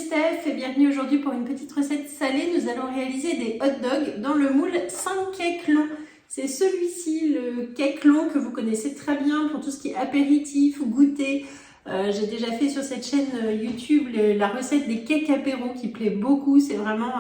Steph et bienvenue aujourd'hui pour une petite recette salée. Nous allons réaliser des hot dogs dans le moule 5 cakes longs. C'est celui-ci, le cake long que vous connaissez très bien pour tout ce qui est apéritif ou goûter. J'ai déjà fait sur cette chaîne YouTube la recette des cakes apéro qui plaît beaucoup. C'est vraiment,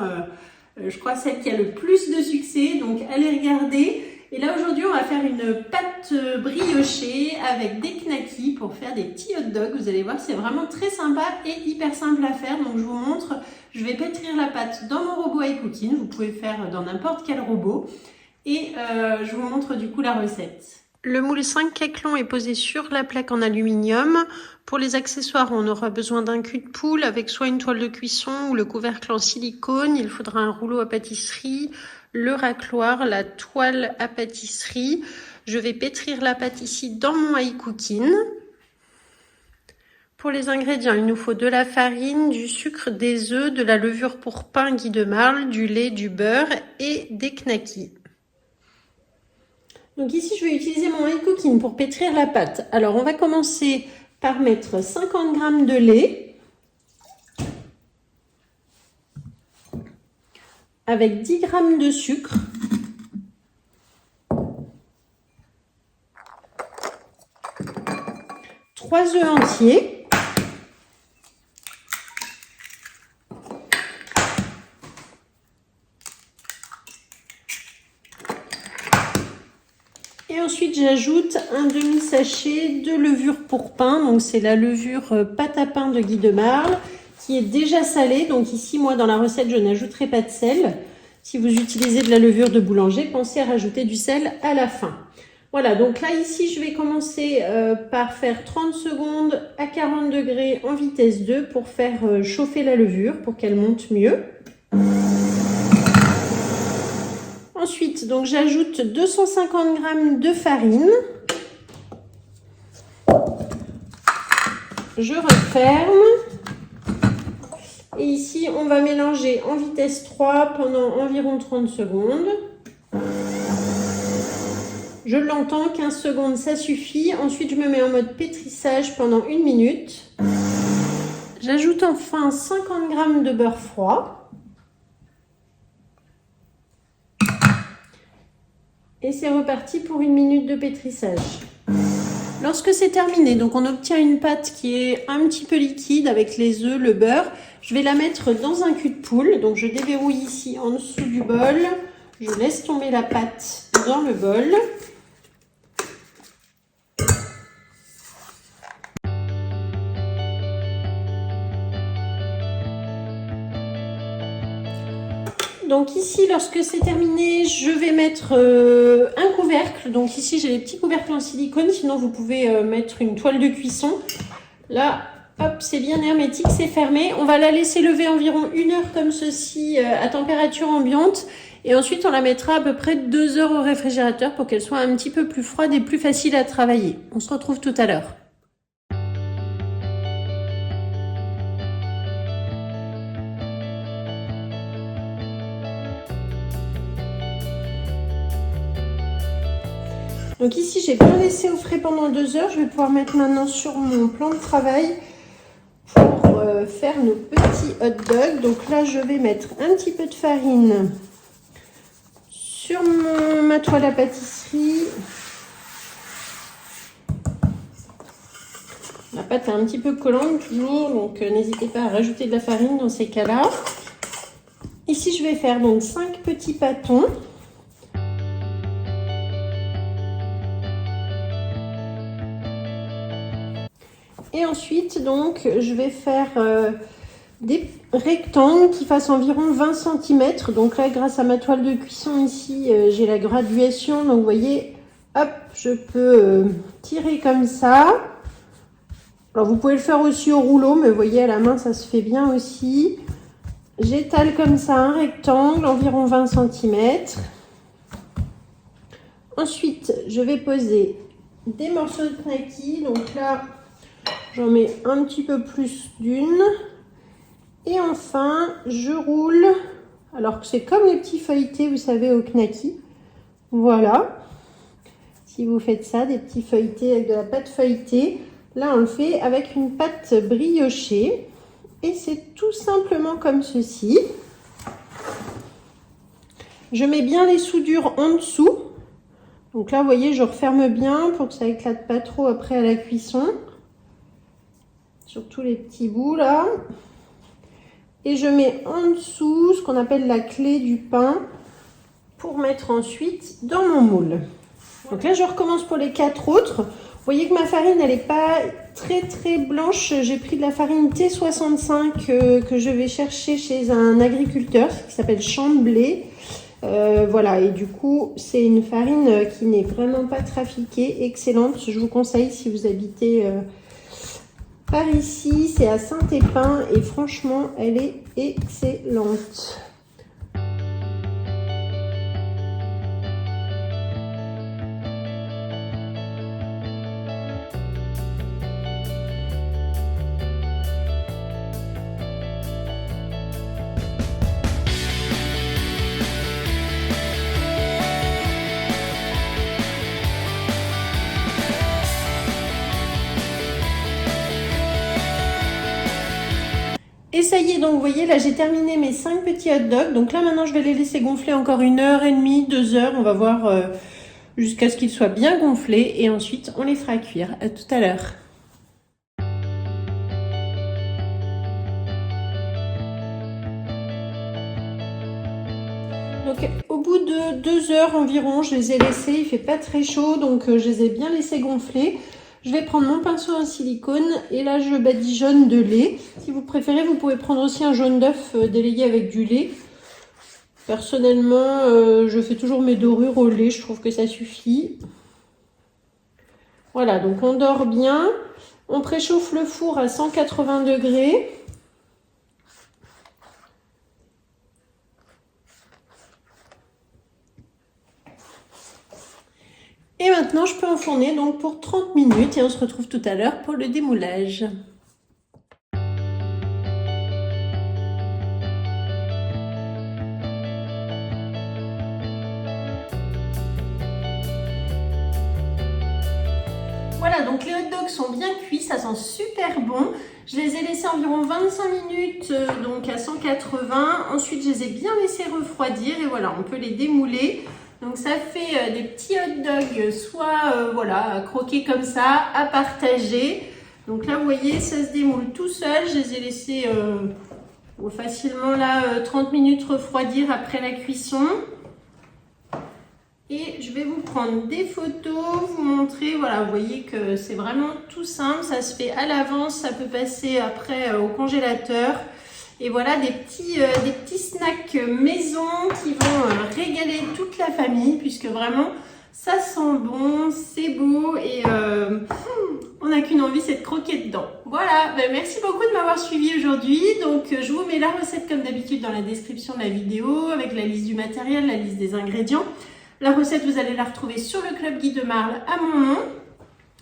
je crois, celle qui a le plus de succès. Donc allez regarder. Et là aujourd'hui on va faire une pâte briochée avec des knackis pour faire des petits hot dogs. Vous allez voir, c'est vraiment très sympa et hyper simple à faire. Donc je vous montre, je vais pétrir la pâte dans mon robot iCooking. Vous pouvez faire dans n'importe quel robot. Et je vous montre du coup la recette. Le moule 5 cakes longs est posé sur la plaque en aluminium. Pour les accessoires, on aura besoin d'un cul de poule avec soit une toile de cuisson ou le couvercle en silicone. Il faudra un rouleau à pâtisserie, le racloir, la toile à pâtisserie. Je vais pétrir la pâte ici dans mon iCooking. Pour les ingrédients, il nous faut de la farine, du sucre, des œufs, de la levure pour pain Guy de Marle, du lait, du beurre et des knackis. Donc ici, je vais utiliser mon iCooking pour pétrir la pâte. Alors, on va commencer par mettre 50 g de lait avec 10 g de sucre, trois œufs entiers, et ensuite j'ajoute un demi-sachet de levure pour pain. Donc c'est la levure pâte à pain de Guy de Marle qui est déjà salée. Donc ici, moi dans la recette, je n'ajouterai pas de sel. Si vous utilisez de la levure de boulanger, pensez à rajouter du sel à la fin. Voilà, donc là ici, je vais commencer par faire 30 secondes à 40 degrés en vitesse 2 pour faire chauffer la levure pour qu'elle monte mieux. Ensuite, donc j'ajoute 250 g de farine. Je referme. Et ici, on va mélanger en vitesse 3 pendant environ 30 secondes. Je l'entends, 15 secondes, ça suffit. Ensuite, je me mets en mode pétrissage pendant 1 minute. J'ajoute enfin 50 g de beurre froid. Et c'est reparti pour 1 minute de pétrissage. Lorsque c'est terminé, donc on obtient une pâte qui est un petit peu liquide avec les œufs, le beurre. Je vais la mettre dans un cul de poule. Donc je déverrouille ici en dessous du bol. Je laisse tomber la pâte dans le bol. Donc ici, lorsque c'est terminé, je vais mettre un couvercle. Donc ici, j'ai les petits couvercles en silicone. Sinon, vous pouvez mettre une toile de cuisson. Là, hop, c'est bien hermétique, c'est fermé. On va la laisser lever environ 1 heure comme ceci à température ambiante. Et ensuite, on la mettra à peu près 2 heures au réfrigérateur pour qu'elle soit un petit peu plus froide et plus facile à travailler. On se retrouve tout à l'heure. Donc ici, j'ai bien laissé au frais pendant 2 heures. Je vais pouvoir mettre maintenant sur mon plan de travail pour faire nos petits hot dogs. Donc là, je vais mettre un petit peu de farine sur ma toile à pâtisserie. La pâte est un petit peu collante toujours, donc n'hésitez pas à rajouter de la farine dans ces cas-là. Ici, je vais faire donc 5 petits pâtons. Et ensuite, donc, je vais faire des rectangles qui fassent environ 20 cm. Donc là, grâce à ma toile de cuisson ici, j'ai la graduation. Donc, vous voyez, hop, je peux tirer comme ça. Alors, vous pouvez le faire aussi au rouleau, mais vous voyez, à la main, ça se fait bien aussi. J'étale comme ça un rectangle, environ 20 cm. Ensuite, je vais poser des morceaux de knackis. Donc là, j'en mets un petit peu plus d'une. Et enfin, je roule. Alors que c'est comme les petits feuilletés, vous savez, au knackis. Voilà. Si vous faites ça, des petits feuilletés avec de la pâte feuilletée. Là, on le fait avec une pâte briochée. Et c'est tout simplement comme ceci. Je mets bien les soudures en dessous. Donc là, vous voyez, je referme bien pour que ça éclate pas trop après à la cuisson. Surtout les petits bouts là. Et je mets en dessous ce qu'on appelle la clé du pain pour mettre ensuite dans mon moule. Donc là, je recommence pour les 4 autres. Vous voyez que ma farine, elle n'est pas très blanche. J'ai pris de la farine T65 que je vais chercher chez un agriculteur qui s'appelle Champ de Blé. Voilà, et du coup, c'est une farine qui n'est vraiment pas trafiquée, excellente. Je vous conseille si vous habitez par ici, c'est à Saint-Épin et franchement, elle est excellente. Et ça y est, donc vous voyez, là j'ai terminé mes 5 petits hot dogs. Donc là maintenant je vais les laisser gonfler encore 1h30, 2 heures. On va voir jusqu'à ce qu'ils soient bien gonflés. Et ensuite on les fera cuire. À tout à l'heure. Donc au bout de 2 heures environ, je les ai laissés. Il fait pas très chaud, donc je les ai bien laissés gonfler. Je vais prendre mon pinceau en silicone et là je badigeonne de lait. Si vous préférez, vous pouvez prendre aussi un jaune d'œuf délayé avec du lait. Personnellement, je fais toujours mes dorures au lait, je trouve que ça suffit. Voilà, donc on dort bien. On préchauffe le four à 180 degrés. Et maintenant, je peux enfourner donc pour 30 minutes et on se retrouve tout à l'heure pour le démoulage. Voilà, donc les hot dogs sont bien cuits, ça sent super bon. Je les ai laissés environ 25 minutes donc à 180. Ensuite, je les ai bien laissés refroidir et voilà, on peut les démouler. Donc ça fait des petits hot dogs, soit voilà, à croquer comme ça, à partager. Donc là, vous voyez, ça se démoule tout seul. Je les ai laissés facilement là 30 minutes refroidir après la cuisson. Et je vais vous prendre des photos, vous montrer, voilà, vous voyez que c'est vraiment tout simple, ça se fait à l'avance, ça peut passer après au congélateur. Et voilà des petits snacks maison qui vont régaler toute la famille, puisque vraiment ça sent bon, c'est beau et on n'a qu'une envie, c'est de croquer dedans. Voilà, ben merci beaucoup de m'avoir suivi aujourd'hui. Donc je vous mets la recette comme d'habitude dans la description de la vidéo, avec la liste du matériel, la liste des ingrédients. La recette, vous allez la retrouver sur le Club Guy de Marle à mon nom.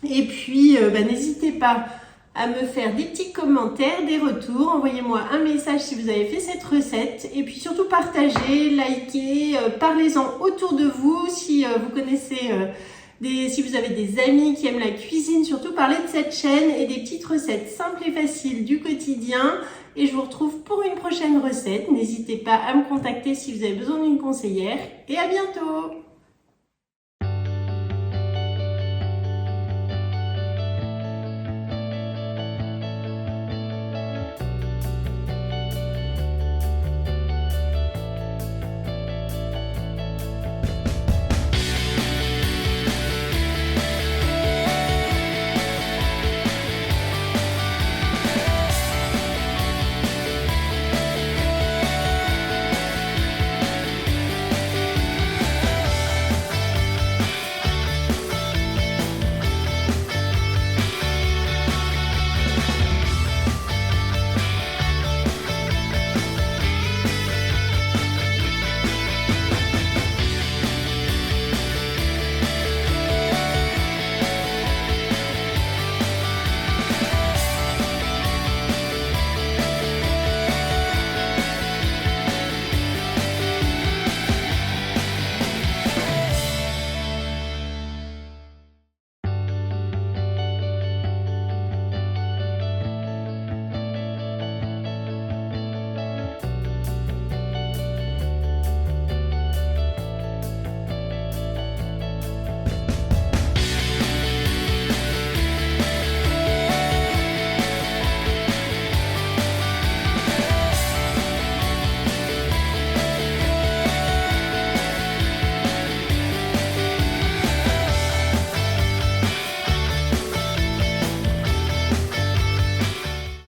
Et puis, n'hésitez pas à me faire des petits commentaires, des retours. Envoyez-moi un message si vous avez fait cette recette. Et puis surtout, partagez, likez, parlez-en autour de vous. Si vous connaissez, si vous avez des amis qui aiment la cuisine, surtout parlez de cette chaîne et des petites recettes simples et faciles du quotidien. Et je vous retrouve pour une prochaine recette. N'hésitez pas à me contacter si vous avez besoin d'une conseillère. Et à bientôt!